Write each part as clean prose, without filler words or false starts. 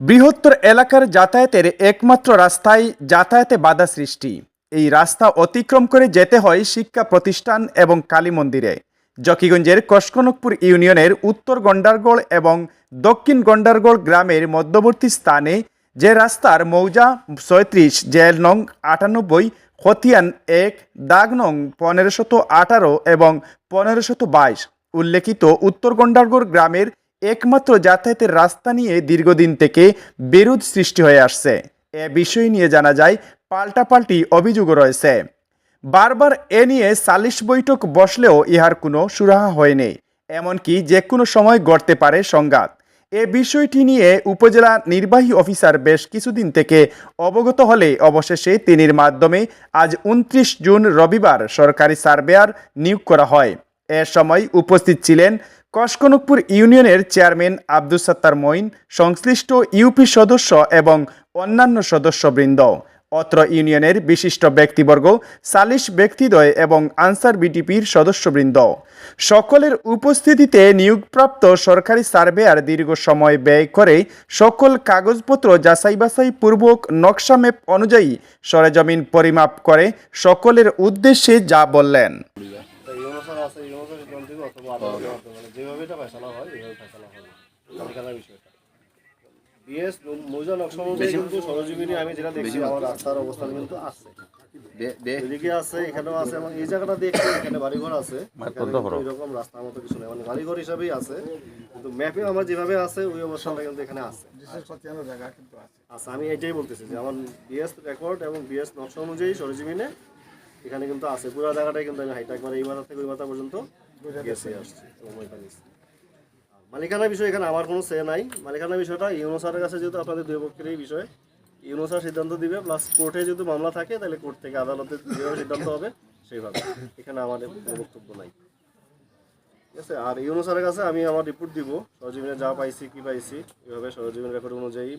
বৃহত্তর এলাকার যাতায়াতের একমাত্র রাস্তায় যাতায়াতে বাধা সৃষ্টি। এই রাস্তা অতিক্রম করে যেতে হয় শিক্ষা প্রতিষ্ঠান এবং কালী মন্দিরে। জকিগঞ্জের কসকনকপুর ইউনিয়নের উত্তর গন্ডারগড় এবং দক্ষিণ গন্ডারগড় গ্রামের মধ্যবর্তী স্থানে যে রাস্তার মৌজা ৩৬, জেল নং ৯৮, খতিয়ান ১, দাগ নং ১৫১৮ এবং ১৫২২ উল্লেখিত উত্তর গন্ডারগড় গ্রামের একমাত্র যাতায়াতের রাস্তা নিয়ে দীর্ঘদিন থেকে বিরোধ সৃষ্টি হয়ে আসছে। এ বিষয় নিয়ে জানা যায় পাল্টাপাল্টি অভিযোগও রয়েছে। বারবার এ নিয়ে সালিশ বৈঠক বসলেও ইহার কোনো সুরাহা হয়নি। এমনকি যে কোনো সময় গড়তে পারে সংঘাত। এ বিষয়টি নিয়ে উপজেলা নির্বাহী অফিসার বেশ কিছুদিন থেকে অবগত হলে অবশেষে তিনির মাধ্যমে আজ ২৯ জুন রবিবার সরকারি সার্ভেয়ার নিয়োগ করা হয়। এ সময় উপস্থিত ছিলেন কসকনকপুর ইউনিয়নের চেয়ারম্যান আব্দুস সাত্তার মঈন, সংশ্লিষ্ট ইউপি সদস্য এবং অন্যান্য সদস্যবৃন্দ, অত্র ইউনিয়নের বিশিষ্ট ব্যক্তিবর্গ, সালিশ ব্যক্তিদ্বয় এবং আনসার বিটিপির সদস্যবৃন্দ। সকলের উপস্থিতিতে নিয়োগপ্রাপ্ত সরকারি সার্ভেয়ার দীর্ঘ সময় ব্যয় করে সকল কাগজপত্র যাচাই বাছাই পূর্বক নকশা ম্যাপ অনুযায়ী সরেজমিন পরিমাপ করে সকলের উদ্দেশ্যে যা বললেন। যেভাবে এটা ফয়সালা হয় এইভাবে ফয়সালা হবে মালিকানার বিষয়টা। বিএস মৌজা নকশা অনুযায়ী কিন্তু সরজমিনে আমি যেটা দেখছি আমার রাস্তার অবস্থান কিন্তু আছে, এদিকে আছে, এখানেও আছে এবং এই জায়গাটা দেখছি এখানে বাড়িঘর আছে, এরকম রাস্তার মতো কিছু নেই, মানে বাড়িঘর হিসাবেই আছে, কিন্তু ম্যাপে আমার যেভাবে আছে ওই অবস্থানটা কিন্তু এখানে আছে। আচ্ছা, আমি এটাই বলতেছি যে আমার বিএস রেকর্ড এবং বিএস নকশা অনুযায়ী সরজমিনে এখানে কিন্তু আছে, পুরো জায়গাটাই কিন্তু আমি হাইটা একবার এই মাথা থেকে ওই মাথা পর্যন্ত গেছে আসছে। মালিকানার বিষয় এখানে আমার কোনো সে নাই। মালিকানার বিষয়টা ইউনো স্যারের কাছে, যেহেতু আপনাদের দুই পক্ষেরই বিষয়, ইউনো স্যার সিদ্ধান্ত দিবে, প্লাস কোর্টে যদি মামলা থাকে তাহলে কোর্ট থেকে আদালতে যেভাবে সিদ্ধান্ত হবে সেইভাবে, এখানে আমাদের কোনো বক্তব্য নাই, ঠিক আছে। আর ইউনো স্যারের কাছে আমি আমার রিপোর্ট দিব, সরজমিনে যা পাইছি কি পাইছি এভাবে সরজমিন রেকর্ড অনুযায়ী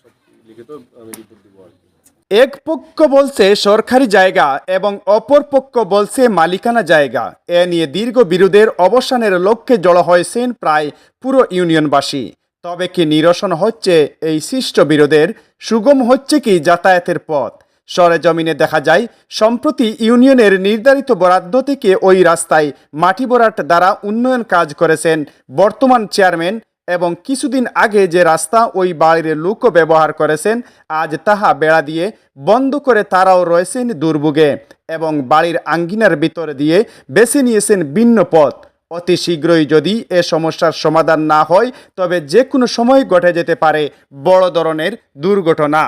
সব লিখিত আমি রিপোর্ট দিব আর কি। এক পক্ষ বলছে সরকারি জায়গা এবং অপর পক্ষ বলছে মালিকানা জায়গা। এ নিয়ে দীর্ঘ বিরোধের অবসানের লক্ষ্যে জড়ো হয়েছেন প্রায় পুরো ইউনিয়নবাসী। তবে কি নিরসন হচ্ছে এই সৃষ্ট বিরোধের? সুগম হচ্ছে কি যাতায়াতের পথ? সরেজমিনে দেখা যায় সম্প্রতি ইউনিয়নের নির্ধারিত বরাদ্দ থেকে ওই রাস্তায় মাটি ভরাট দ্বারা উন্নয়ন কাজ করেছেন বর্তমান চেয়ারম্যান, এবং কিছুদিন আগে যে রাস্তা ওই বাড়ির লোকও ব্যবহার করেছেন, আজ তাহা বেড়া দিয়ে বন্ধ করে তারাও রয়েছেন দুর্ভোগে এবং বাড়ির আঙ্গিনার ভিতর দিয়ে বেছে নিয়েছেন ভিন্ন পথ। অতি শীঘ্রই যদি এ সমস্যার সমাধান না হয় তবে যে কোনো সময় ঘটে যেতে পারে বড় ধরনের দুর্ঘটনা।